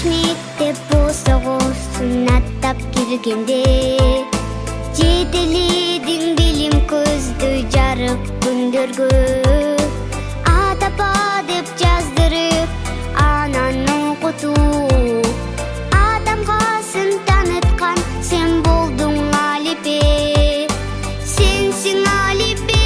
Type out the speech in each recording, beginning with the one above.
Mekте болсоғусын аттап келгенде жетеледің билим көзді жарық күндөргө атапа деп жаздырып анан окуту адамга сын таныткан сен болдуң Алипе сенсиң Алипе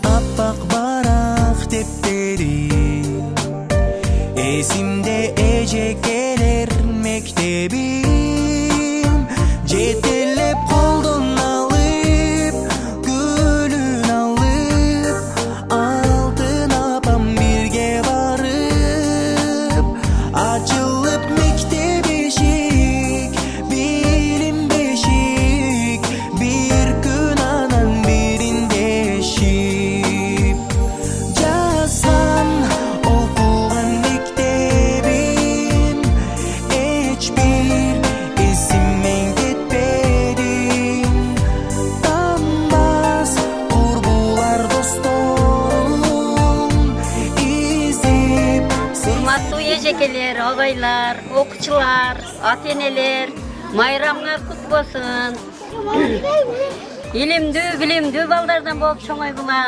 Appak barak tepleri esimde ecekeler mektebim Cetelep koldan alıp gülün alıp altın apam birge varıp açılıp mektep eşik bilim beşik bir gün anan birinde eşip Жазған оқуған мектебім ешбір есімнен кетпедім Танбас құрбылар достарым іздеп Урматтуу эжекелер, агайлар, окуучулар, ата-энелер, майрамыңар кут болсун. Илимдүү, билимдүү балдардан болуп чоңойгула.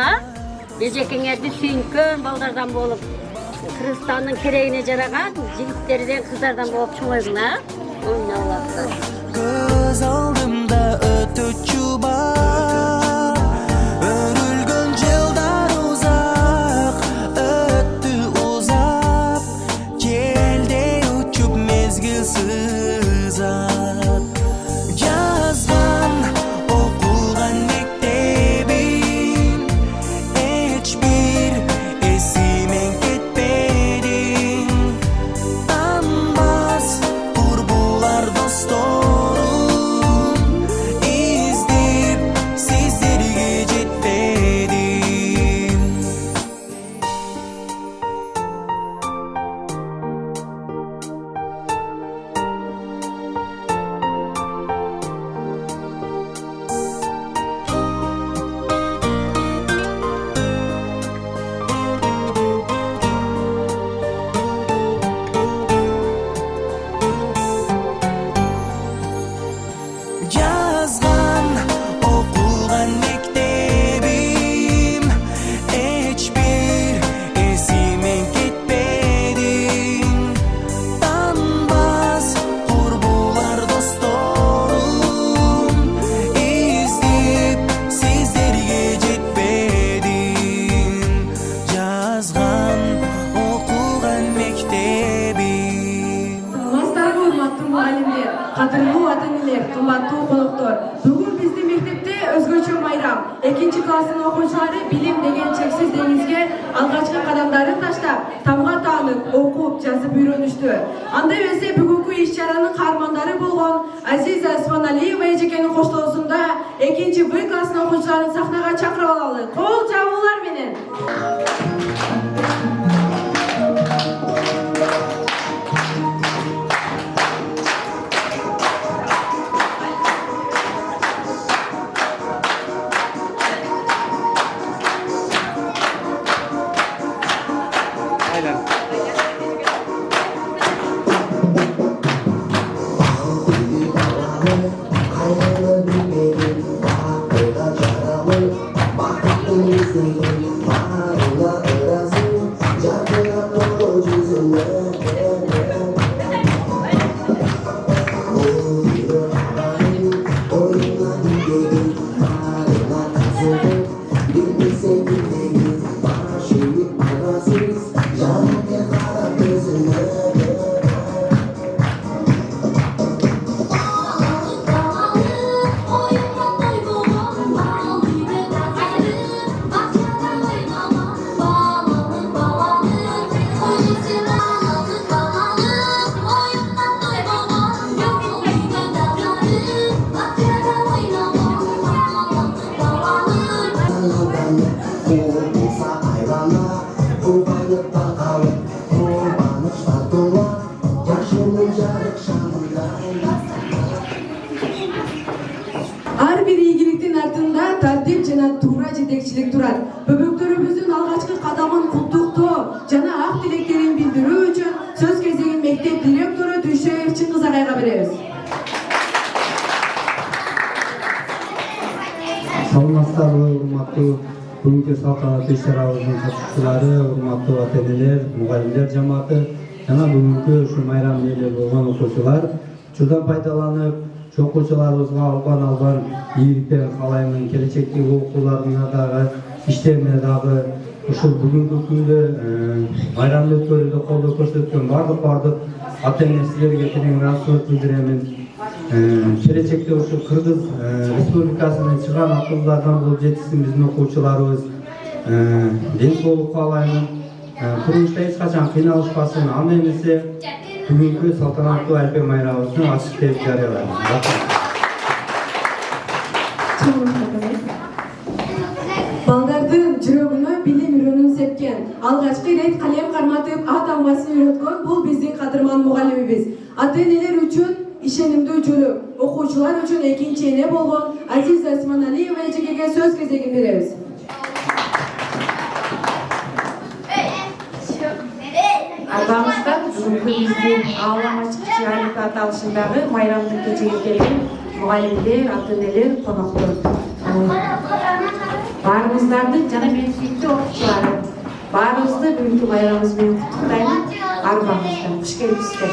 Эжекеңерди сүйүнкөн балдардан болуп, Кыргызстандын керегине жараган жигиттерден, кыздардан болуп чоңойгула. Ойнолоп. Көз алдымда өтүчү бар Өрүлгөн жылдар узак өттү узап Желдей учуп мезгил сызат Жазган окуган мектебим эчбир эсимен кетпедим Танбас курбулар досторум издеп сиздерге жетпедим Жазган окуган мектебим эчбир эсимен кетпедим Танбас курбулар досторум издеп сиздерге жетпедим Жазган окуган мектебим Саламатсыздарбы, урматтуу мугалимдер, кадырлуу ата-энелер, кымбаттуу коноктор. Бүгүн биздин мектепте өзгөчө майрам. 2-класстын окуучулары билим деген чексиз деңизге алгачкы кадамдарын таштап, тамга таанып, окуп, жазып үйрөнүштү. Андай эмесе бүгүнкү иш-чаранын каармандары болгон Азиза Осмоналиева эжекенин коштоосунда 2-В класстын окуучуларын сахнага чакырып алалы. Кол жабуулар менен. Ар бир ийгиликтин артында тартип жана туура жетекчилик турат. Бөбөктөрүбүздүн алгачкы кадамын куттуктоо жана ак тилектерин билдирүү үчүн сөз кезегин мектеп директору Дүйшөев Чыңгыз агайга беребиз. Саламатсыздарбы, урматтуу бүгүнкү салтанаттуу иш-чарабыздын катышуучулары, урматтуу ата-энелер, мугалимдер жамааты жана бүгүнкү ушу майрам ээлери болгон окуучулар. Учурдан пайдаланып, окуучуларыбызга албан ийгиликтерин каалаймын. Келечектеги окууларына дагы иштерине дагы ушул бүгүнкү күндө майрамды өткөрүүдө колдоо көрсөткөн бардык ата эне силерге терең ыраазычылык билдиремин. Келечекте ушу Кыргыз Республикасынын чыган акылдардан болуп жетишсин биздин окуучуларыбыз. Ден соолук каалаймын. Турмушта эч качан кыйналышпасын. Аны эмесе бүгүнкү салтанаттуу Альпе майрамыбызды ачык деп жарыялайм. Балдардын жүрөгүнө билим үрөнүн сепкен, алгачкы ирет калем карматып А таңбасын үйрөткөн бул биздин кадырман мугалимибиз. Ата-энелер үчүн ишенимдүү жөлөк, окуучулар үчүн экинчи эне болгон Азиза Осмоналиева эжекеге сөз кезегин беребиз. Арбамыздан бүгүнкү биздин аалам ачкычы Альпе аталышындагы майрамдын кечеге келген мугалимдер, ата-энелер, коноктор. Баарыңыздарды жана менин сүйүктүү окуучуларым, баарыңызды бүгүнкү майрамыбыз менен куттуктаймын. Арбаңыздан куш келипсиздер.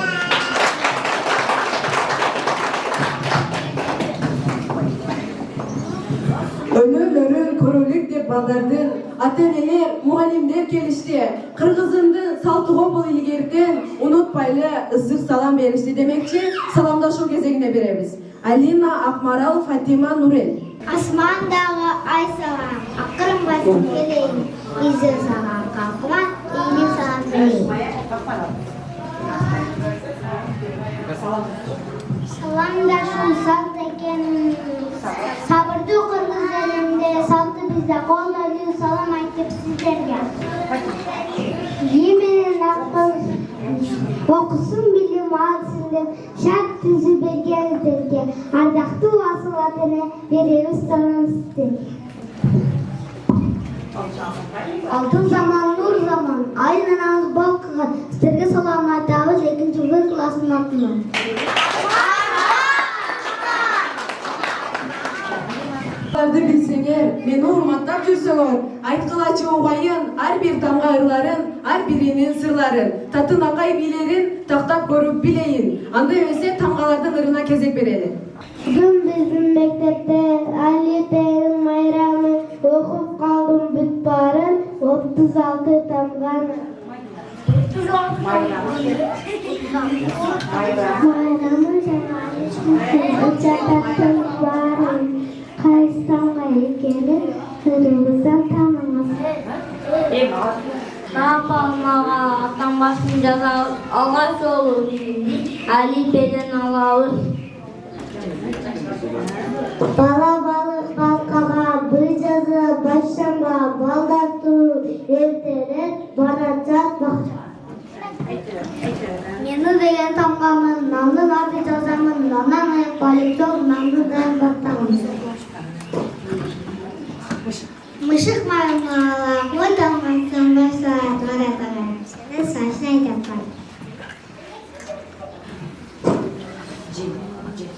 Өнөөлөрүн көрөлүк деп балдардын ата-энелер, мугалимдер келишти. Кыргызымдын салтыгы бул илгертен унутпайлы ысык салам беришти демекчи, саламдашуу кезегине беребиз. Алина, Акмарал, Фатима, Нурел. Асмандагы ай салам, акырын басып келейин. Изи салам калкыма, ийгин салам берейин. Саламдашуу салт экен. Сабырдуу кыргыз элинде салты бизде колдойдуу салам айтып сиздерге. Ийменен акыл окусун билим алсын деп шарт түзүп бергениздерге ардактуу асыл ата-эне беребиз салам сиздерге. Алтын заман, нур заман, айын анабыз бал кылган. Сиздерге салам айтабыз 2-б класстын атынан. Bilsеңер, meni урматтап жүрсөңөр, айткылачы убайын, ар бир тамга ырларын, ар биринин сырларын, татын акай бийлерин тактап көрүп билейин. Анда эмесе тамгалардын ырына кезек берели. Бүгүн биздин мектепте Алипенин майрамы окуп калдым бүт баарын, 36 тамганы. Майрамы жана баарын. Кайстанга экенин кыргыздан тааныңыз. Апамага атамбасын жазабыз, алгач жолу Алипеден алабыз. Бала балык балкага бый жазы башшамба балдар туру эртерет барачак бакча. Мени деген тамгамын, нандын аты жазамын, нанан аяк балыкток, нанды дайым бактамын. Мышык майымала, мой тамгасың баса, тара-тара. Сені сашын айтам бар.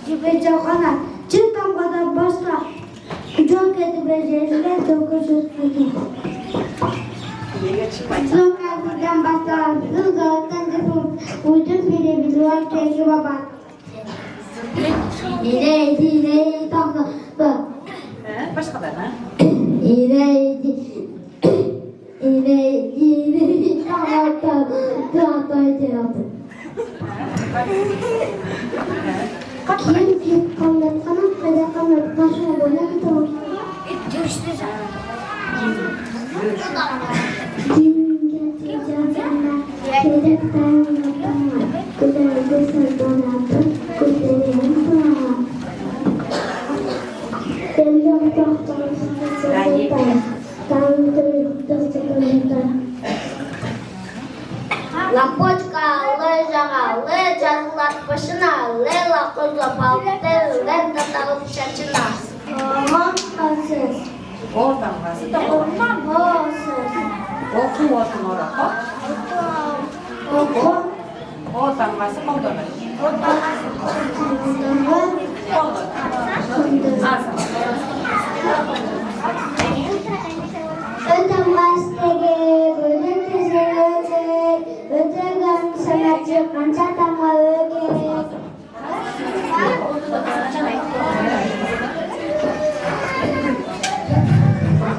Жибе жоқана, чын тамгадан башка. Жол кетіп ежелге тоғы жүзсүнген. Зоңғазыдан басталып, зылғалықтан жыпым, уйдың бире билуар кегі баба. Ирей тамға, Başkadan ha? İrey tamam kim kanat kada kanat başa boya gidiyor. Kim getireceğine gerekten yapma. Güzel donatı güzelim bana. Geliyorum doktorun Лапочка лежала, жазылат башына, лела козлап алды, лен таталып шачына. Мактасыз. Oradan varsa da oradan. Oku olsun orada. Oku. Oradan varsa oradan. Ötem baştagi, bölüm tezirötek, ötegan sanatçı kanca tama ögek.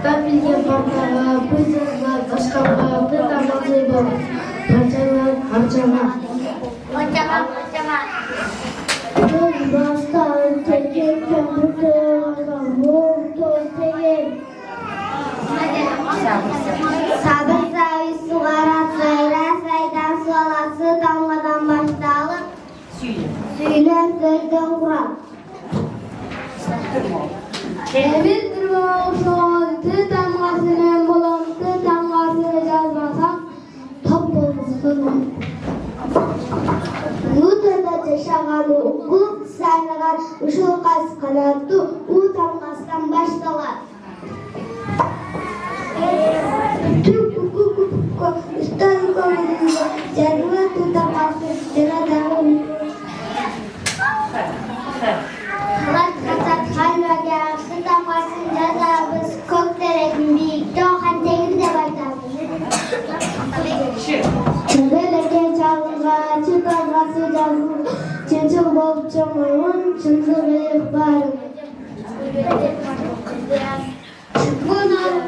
Ben bildiğim Barkalar, Bıcırlar, Başkanlar, Gıdamazılar, Parçalar, Harcalar. Hocalar. Başlar, Tekin, Kömürde, Murtoz, Tekin. Sabır savi sulara sayra, saydan su alası, damladan başlayalım. Söyler sözden kurar. Emir durma olsun, damgasının bulantı, damgasını yazmasam, top olsun. Yutada yaşaganı okul, sayragan, ışıl kas kanatı, u damgasından başlar. Türk hukuku üstad konusunda canlı tutamazsın, canlı Halat kaçak halvaga, tutamazsın cazabız, kokterekin birlikte o hantegi de başladı. Çözeleke çalınga, çıkargası canlı, çınçıl bolup çoğunun, çınçıl verip varım.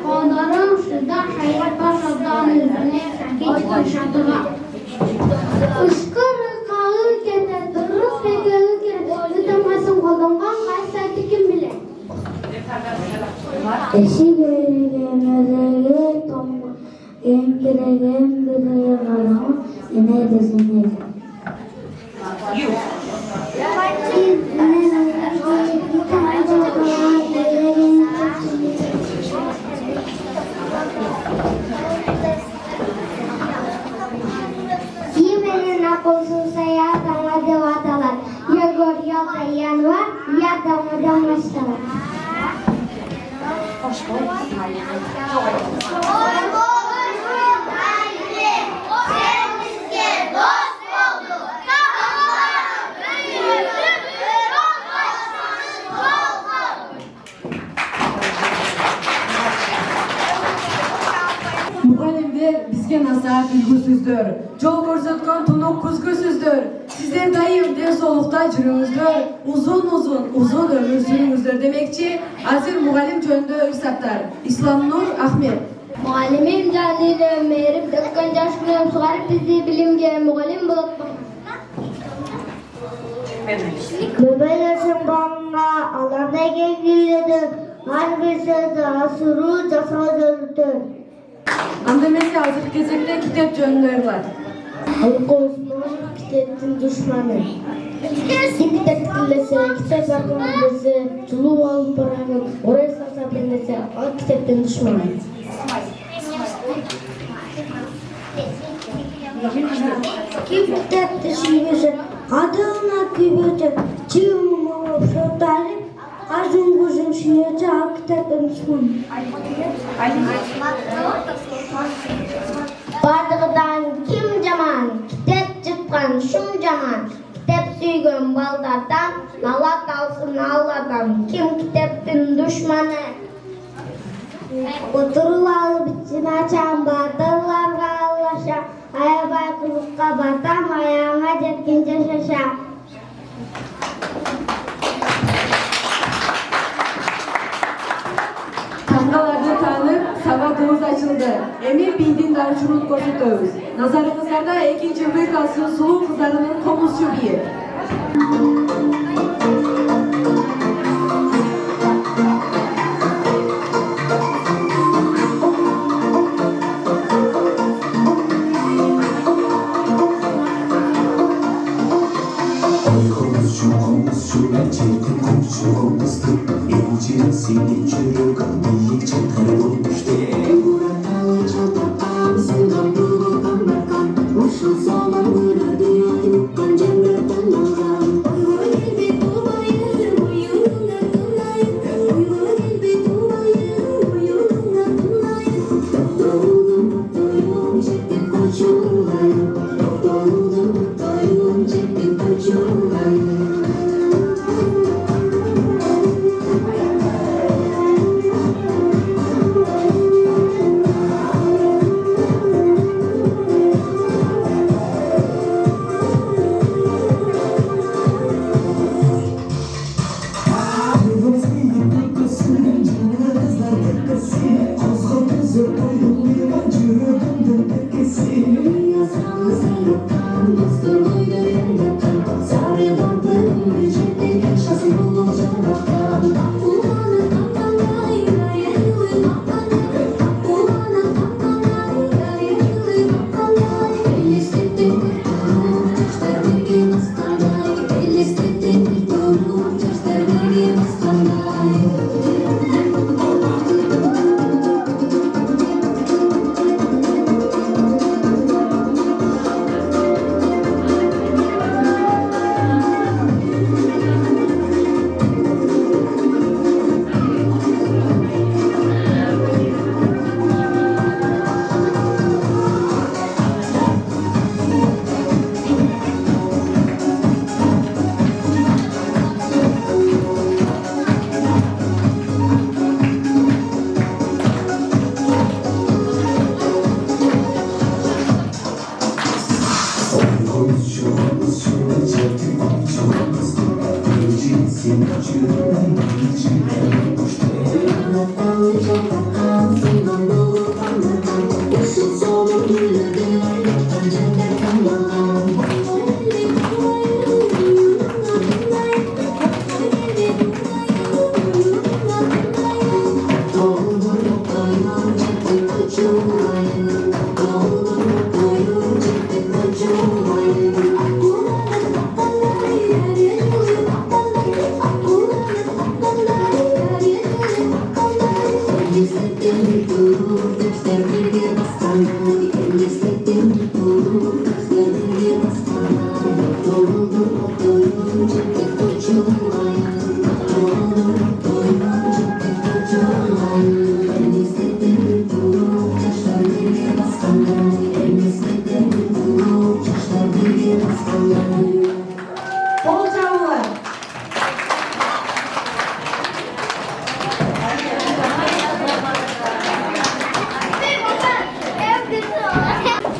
Konarım şurada hayat başladan üzerine hiç konuşadılar. Işkırı kalı kete durur pekeli kere tutamasın kolungan kaysaydı kim bilir. Eşi görügemezleri tomba genkiregem bireye karama yine desinler. Yemenin akılsızsa ya damadı vatalar. Ya gör ya dayan var ya damadan başlar. Mugallimler bizge nasihat ülgüsüzdür. Jol ko'rsatgan tunuq kuzgusüzdür. Sizler daim densolukta жүрүңүздөр, uzun ömür sürüңүздөр demekçi Azir mugallim жөнүндө ырсаттар. İslamnur Ahmet. Muallimim canlıyla ömerim, dökkan coşkunum sugarıp bizi bilimge muallim bulup. Bebeleşin bağına alanda gelgilidir. Her bir sözde asuru casadırdır. Andemesi hazır gezekte kitap jönүндө var. Halkı Osman kitaptın düşmanı. Kim kitap dinlese, kitap yakınlısı, çuluğu alıp bırakın, oraya sarsa dinlese, o kitaptın düşmanı. Kim kitap düşünmüşse, kadına kübüce, çığımı şortları, Ajun kuzun şiyece, o kitaptın düşmanı. Bardağıdan kim caman, kitap çıkan şum caman, kitap suygun baldardan, nala kalsın Allah'tan, kim kitaptın düşmanı. Oturuvalı biçim açan bardağlarga allaşa, ayabay kılıkka batam, ayağına jetkince şaşa. Tangalarda tanıp savadımız açıldı. Emir bildiğin darçurul koşutuyoruz. Nazarınızlarda 2. büyük asrın sulu kızlarının komuzcu bir. Komuzcu gerçekten komşu olmuştu. İncinin seni çürük bir çakarı olmuştu. Burada çatakam senden buradan bakan. Uşul soğan burada duyarım. Kancamda tanıyan. Oy oy bir bulayım.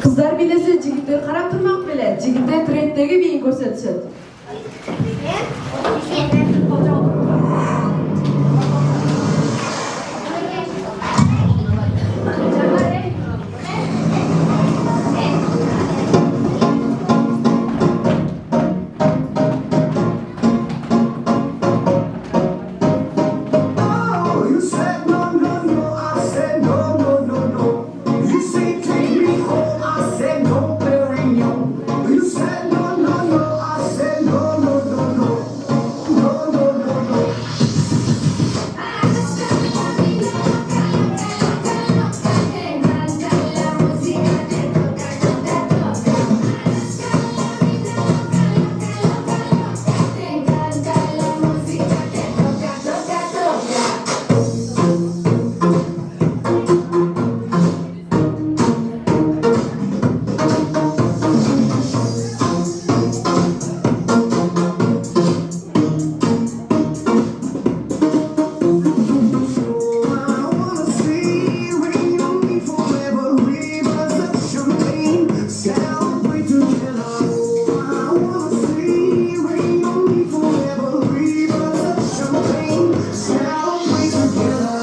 Kızlar bilese jigitler qarab turmoq bile. Jigitler trenddagi biyin ko'rsatishadi. Oh, you said no, no, no. I said no, no, no, no. You say take me home. I said no, Perignon. You said no, no, no. I said no, no, no, no. No, no, no, no. I wanna see rain on me forever, rivers of champagne, celebrate together. I wanna see rain on me forever, rivers of champagne, celebrate together.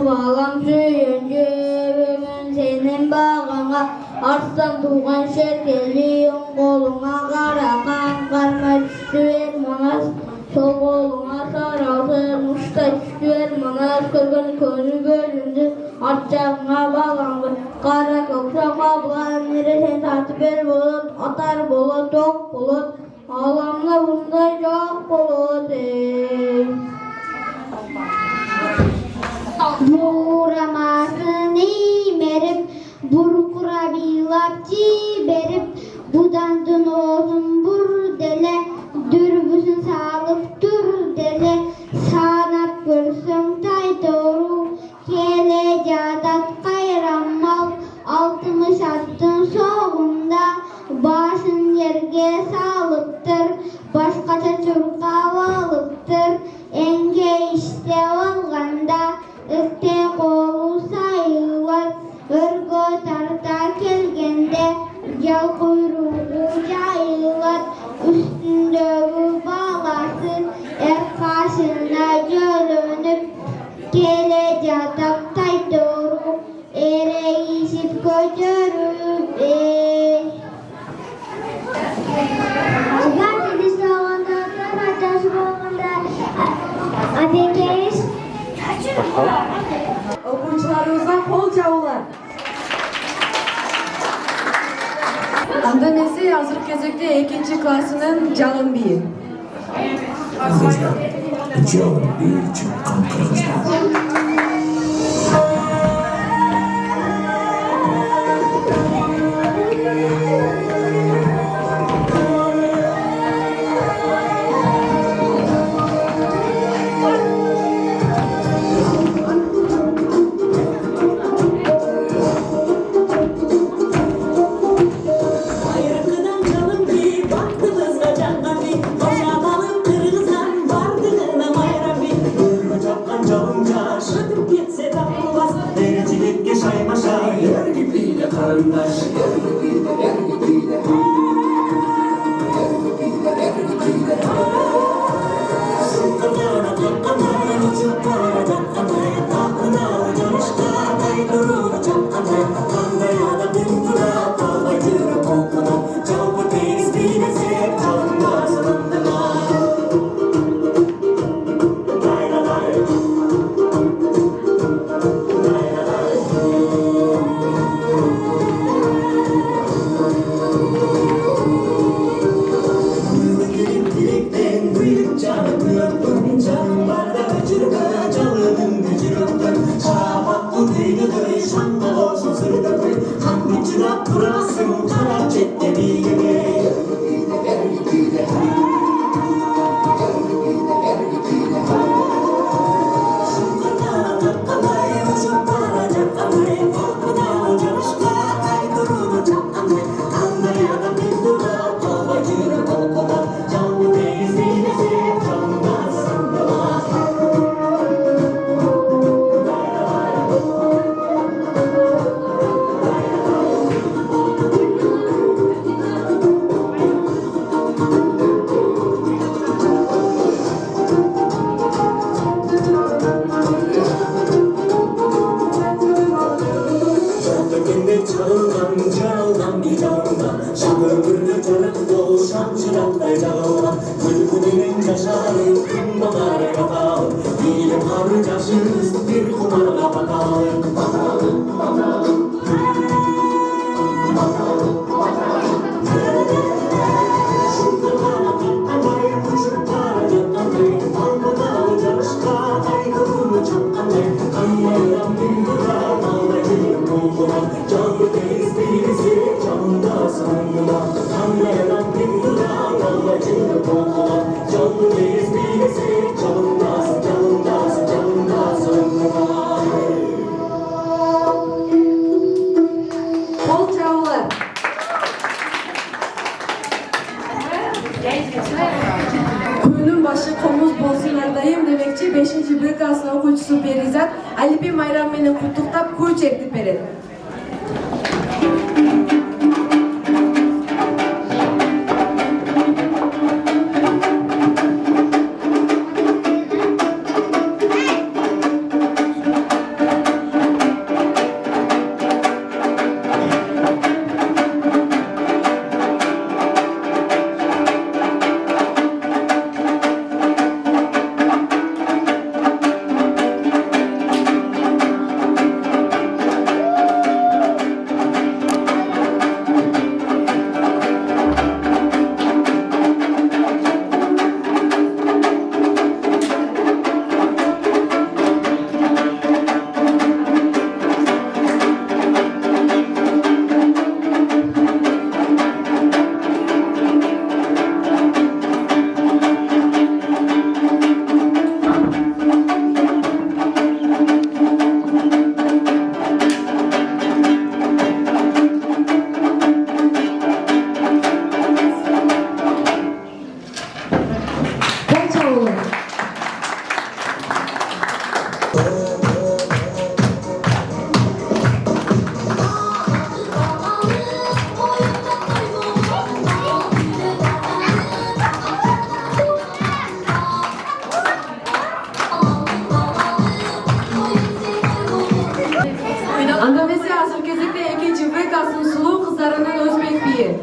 balam söyüncümün senin bağına Arslan tuğan şerkeliğin koluna Karakan karma düşüver manas Sol koluna saralsın uçta düşüver manas Kırgın könü bölündü Atacağına bağlandı Kara kökşak ablan neresen tatı bel bulut Atar bulut tok bulut Ağlamda bunda çok bulut Buramasın merip burkura bilapçı berip budandın olsun bur dele dürbüsün sağlıp dur dele sanap görsün tay doğru kele cadat kayran mal altını sattın soğunda başın yerge sağlıptır başkaça çurka valıptır enge işte olganda Ökte kolu sayılır, örgü tarta kelgende, yal kuyruğu cayılır, üstündeki balası, karşına görünüp, gelecek tay doğru, ereyişip götürüp, Çıkar dedi sağında, kanatası boğunda, atekeyiz, Okuyucularımızdan kol çavular. Andan ise hazır кезекte 2. klasının Calın Biyi. Kızlar, uçuyorum bir çıkan kızlar. Kuyunun başı komuz bolsunlardayım demekçi 5. bölük okuyucusu Berizat Alipi Mayram meni kutuktap kuy çekti beri. hazır кезекte ekінші Vekas'ın sulu kızlarının Özbek biyi.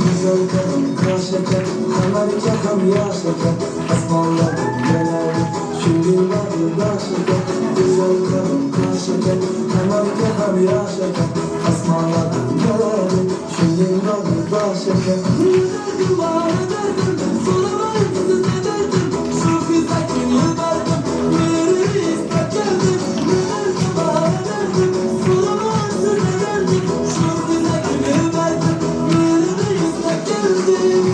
Güzelken, karşıken, kamarken, yaşaken, asmanlarım nelerdi, şimdi vardı başlaken. Güzelken, karşıken, kamarken, yaşaken, asmanlarım nelerdi, şimdi vardı başlaken. Nelerdim, bana derdim, soramayın siz ne derdim, şu güzel günü verdim, beni isterdim. Nelerdim, bana derdim, soramayın siz ne derdim, şu güzel günü verdim, beni isterdim.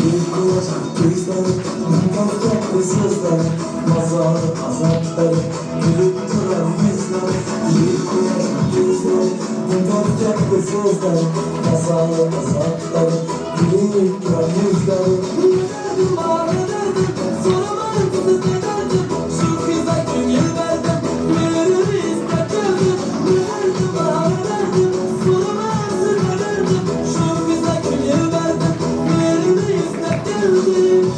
Bir kulacak kızları, mutlu sızları, mazalı azapları, gülüp duran yüzleri. Bir kulacak kızları, mutlu sızları, mazalı azapları, gülüp duran yüzleri. Nelerdim, bana derdim, soramadım siz ne derdim, şu kıza gönül verdim, beni isterdim. Nelerdim, bana derdim, soramadım siz ne derdim, şu kıza gönül verdim, beni isterdim.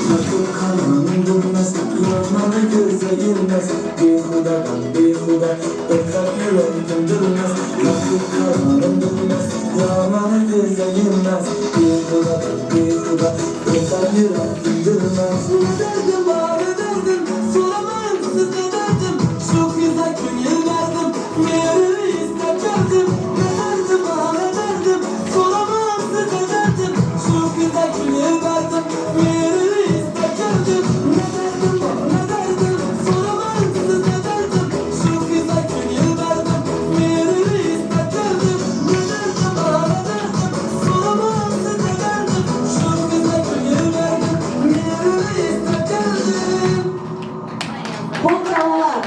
Yakıp kalmanın durmaz, yanmanı göze girmez. Behudadan behuda, öprak yüreğim durmaz. Yakıp kalmanın durmaz, yanmanı göze girmez. Behudadan behuda, öprak yüreğim durmaz. Ne derdim, bana derdim, soramam siz ne derdim, şu güzel gönül verdim, beni isterdim. Ne derdim, bana derdim, soramam siz ne derdim, şu güzel gönül verdim, beni isterdim. Ne derdim, bana derdim, soramam siz ne derdim, şu güzel gönül verdim, beni isterdim. Ne derdim, bana derdim, soramam siz ne derdim, şu güzel gönül verdim, beni isterdim. Kol çalar.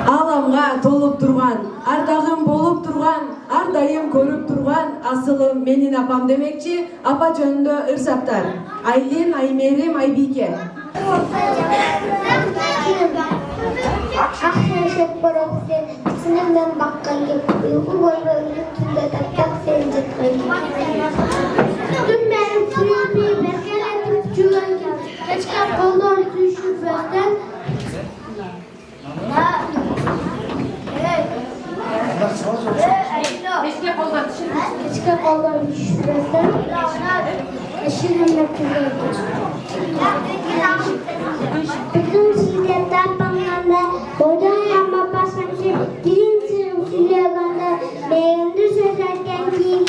Аламга толуп турган, ардагым болуп турган, ар дайым көрүп турган асылым менин апам демекчи, апа жөнүндө ырсаттар. Айлин, Аймерим, Айбике. Akşeşek bıraksa, sinirden bakkalım, uyku boyunca tümde tattak seni tıklayın. Dün benim suyumu merkeletim çüvenkim, geçken koldan düşüp benden. Geçken koldan düşüp benden. Eşirimle tüvenkim. Bütün şiddetten bana boydan yanma basmışım. Birinci usulüyle beğendi sözlerken ki.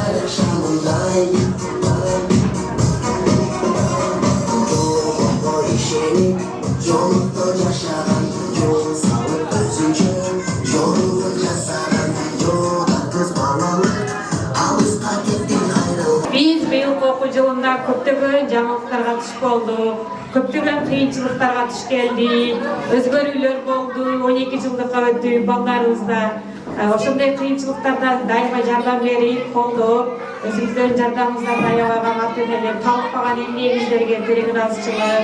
pazar akşamındayım. Yolda işini, yolda yaşayan, yol sağlık özünce, yolda yasaran, yolda kız balalık, alışta gittin ayrılık. Biz bıyık okul yılında köptөгөн жаңылыктарга туш болдuk. Köptөгөн кыйынчылыктарга туш келdik. Өзгөрүүлөр болду. 12 жылдыкка өттү балдарыбызда. Ошондой кыйынчылыктарда дайыма жардам берип, колдоп, өзүңүздөрдүн жардамыңыздарда аябаган ата-энелер, талыкпаган эмгегиңиздерге терең ыраазычылык.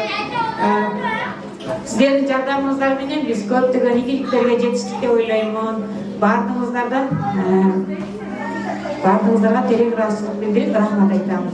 Сиздердин жардамыңыздар менен биз көптөгөн ийгиликтерге жетиштик деп ойлоймун. Бардыңыздарга терең ыраазычылык билдирип, рахмат айтамын.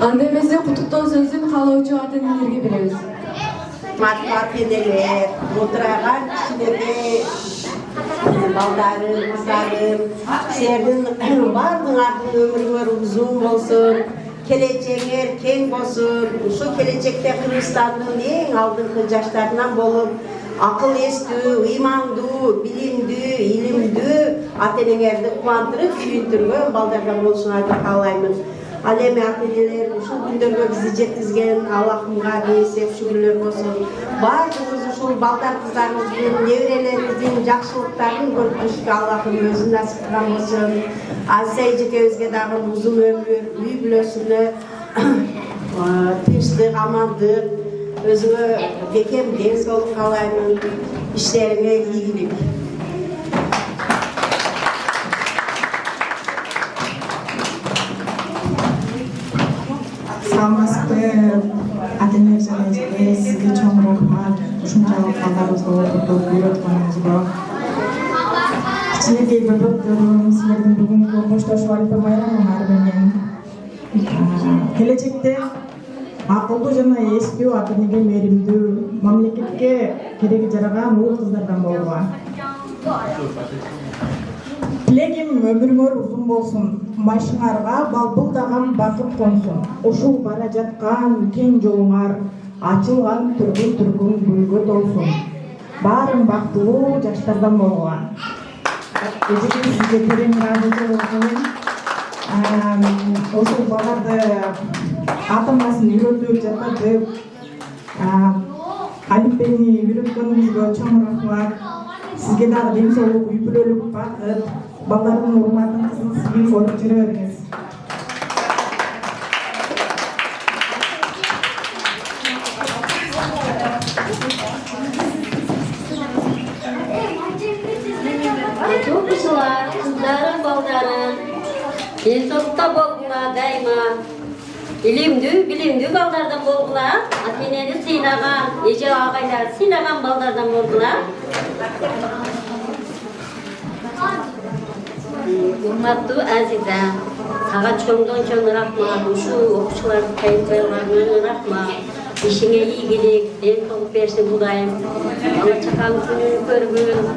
Анда эмесе кутуктоо сөзүн каалоочу ата-энелерге беребиз. Ата-энелер, отураган кишилерге, балдарым, кыздарым, силердин баардыгыңардын өмүрүңөр узун болсун, келечегиңер кең болсун. Ушул келечекте Кыргызстандын эң алдыңкы жаштарынан болуп, акыл эстүү, ыймандуу, билимдүү, илимдүү ата-энеңерди кубандырып, сүйүндүргөн балдардан болушуңарды каалаймын. Ал эми ата-энелер ушул күндөргө бизди жеткизген Аллахымга эсеп шүгүрлөр болсун. Баардыгыбыз ушул балдар кыздарыбыздын, неберелерибиздин жакшылыктарын көрүп жүрүшкө Аллахым өзү насип кылган болсун. Азиза эжекебизге дагы узун өмүр, үй бүлөсүнө тынчтык, амандык, өзүңө бекем ден соолук каалаймын. Иштериңе ийгилик. Саламатсызбы, ата-энелер жана эжеке, сизге чоң рахмат. Ушунчалык балдарыбызды окутуп үйрөткөнүңүзгө. Кичинекей бөбөктөрүм, силердин бүгүнкү коштошуу Альпа майрамыңар менен келечекте акылдуу жана эстүү, ата-энеге мээримдүү, мамлекетке кереги жараган уул кыздардан болууга. Тилегим өмүрүңөр узун болсун, башыңарга балбылдаган бакыт консун. Ушул бара жаткан кең жолуңар ачылган түргүн гүлгө толсун. Баарын бактылуу жаштардан болгула. Эжеке сизге терең ыраазычылык менен ошол баларды ата-анасын үйрөтүп жататып, алифбени үйрөткөнүңүзгө чоң рахмат. Сизге дагы ден соолук, үй бүлөлүк бакыт, балдардын урматын кызын сүйүп коруп жүрө бериңиз. Çok kızlar, kızlarım, baldarım. Den soğukta bolgular daima. Bilimdүү балдардан болгула. Ата-энени сыйнаган, эже агайлар сыйнаган балдардан болгула. Урматтуу Азиза, сага чоңдон чоң рахмат. Ушул окуучуларды кайрылганыңа рахмат. Ишиңе ийгилик, ден соолук берсин Кудайым. Бала чакаң күнүн көргүн.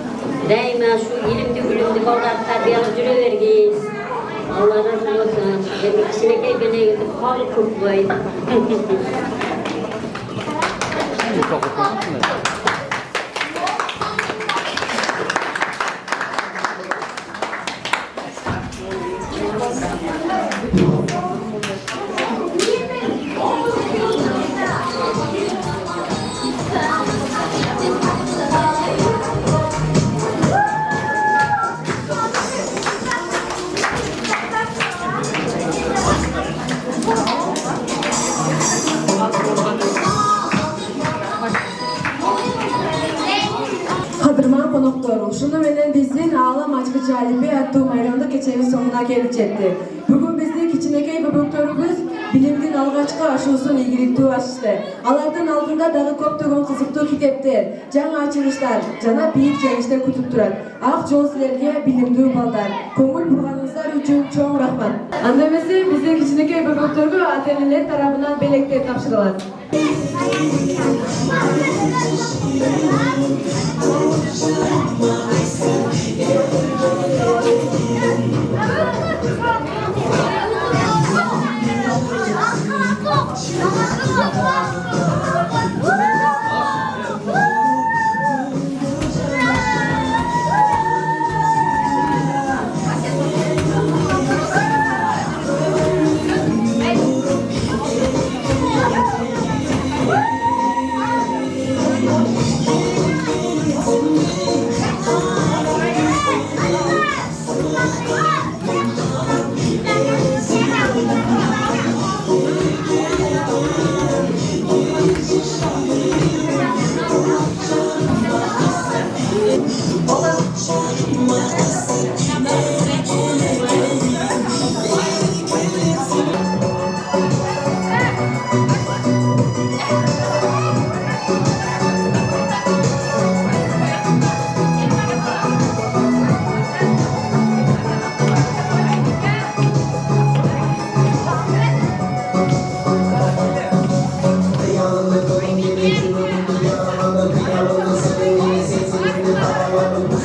Дайыма şu илимдүү балдарды тарбиялап жүрө бергин. Allah razı olsun. Kişinekey beni kol kutluy. Кадырман коноктор, ушуну менен биздин Аалам ачкычы Алипе аттуу майрамдык кечебиз соңуна келип жетти. Бүгүн биздин кичинекей бөбөктөрүбүз билимдин алгачкы ашуусун ийгиликтүү ачышты. Алардын алдында дагы көптөгөн кызыктуу китептер, жаңы ачылыштар жана бийик жеңиштер күтүп турат. Ак жол силерге, билимдүү балдар. Көңүл бурганыңыздар үчүн чоң рахмат. Анда эмесе биздин кичинекей бөбөктөргө ата-энелер тарабынан белектер тапшырылат.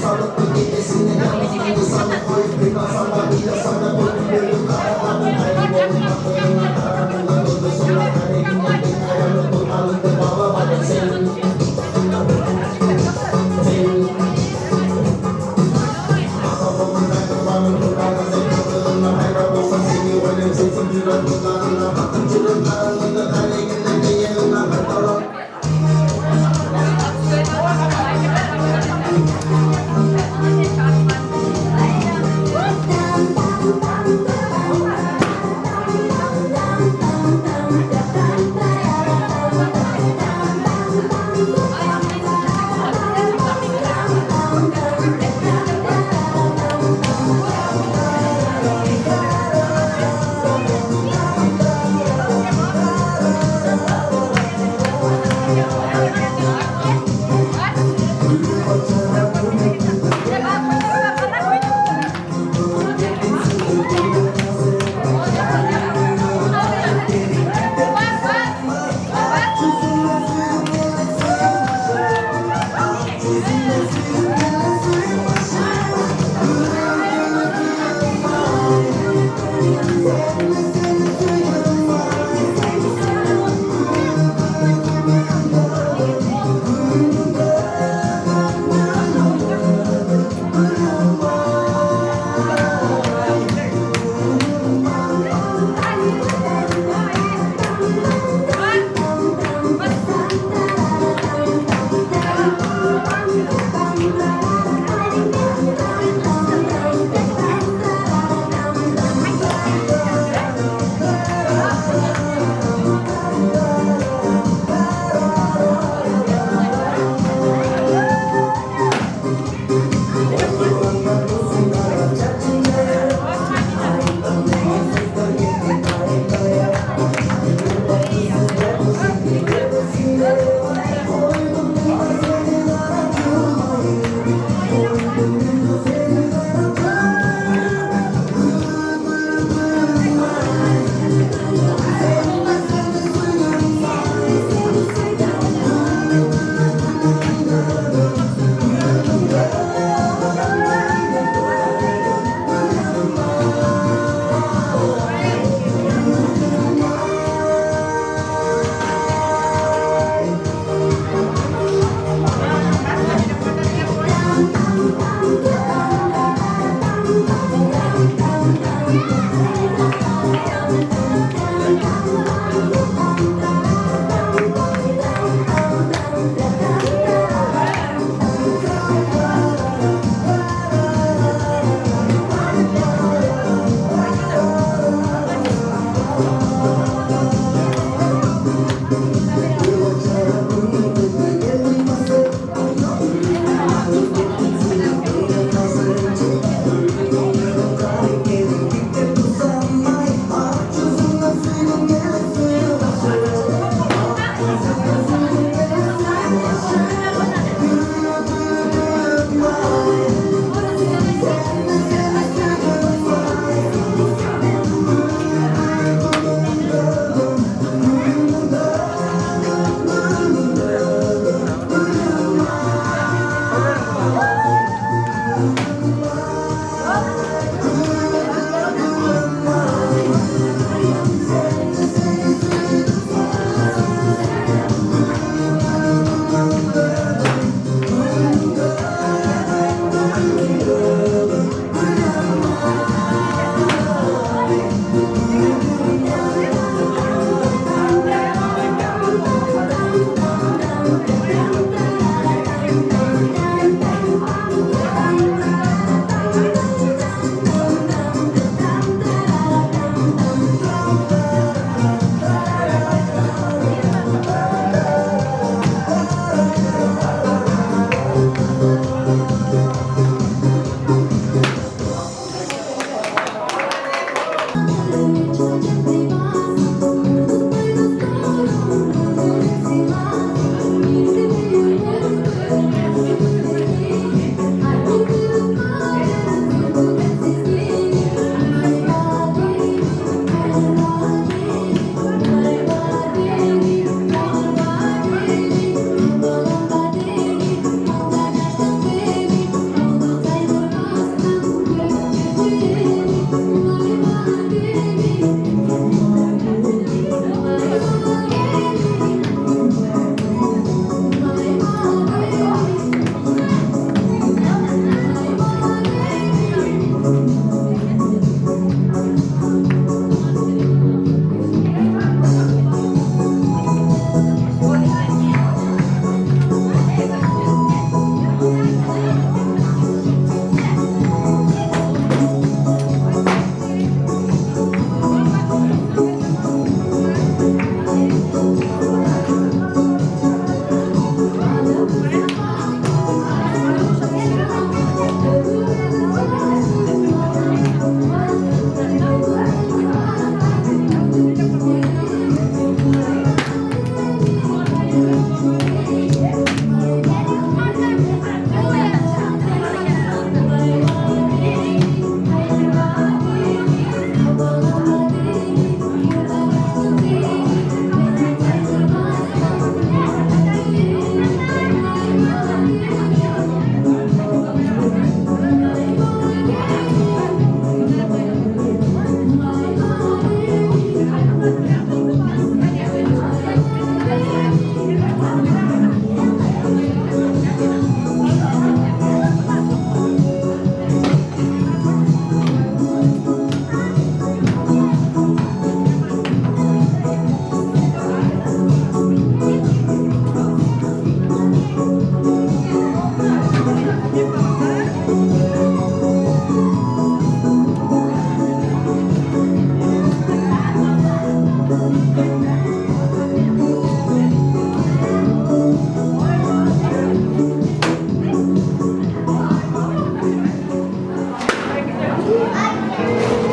Sağlıklı gecesinde yalnız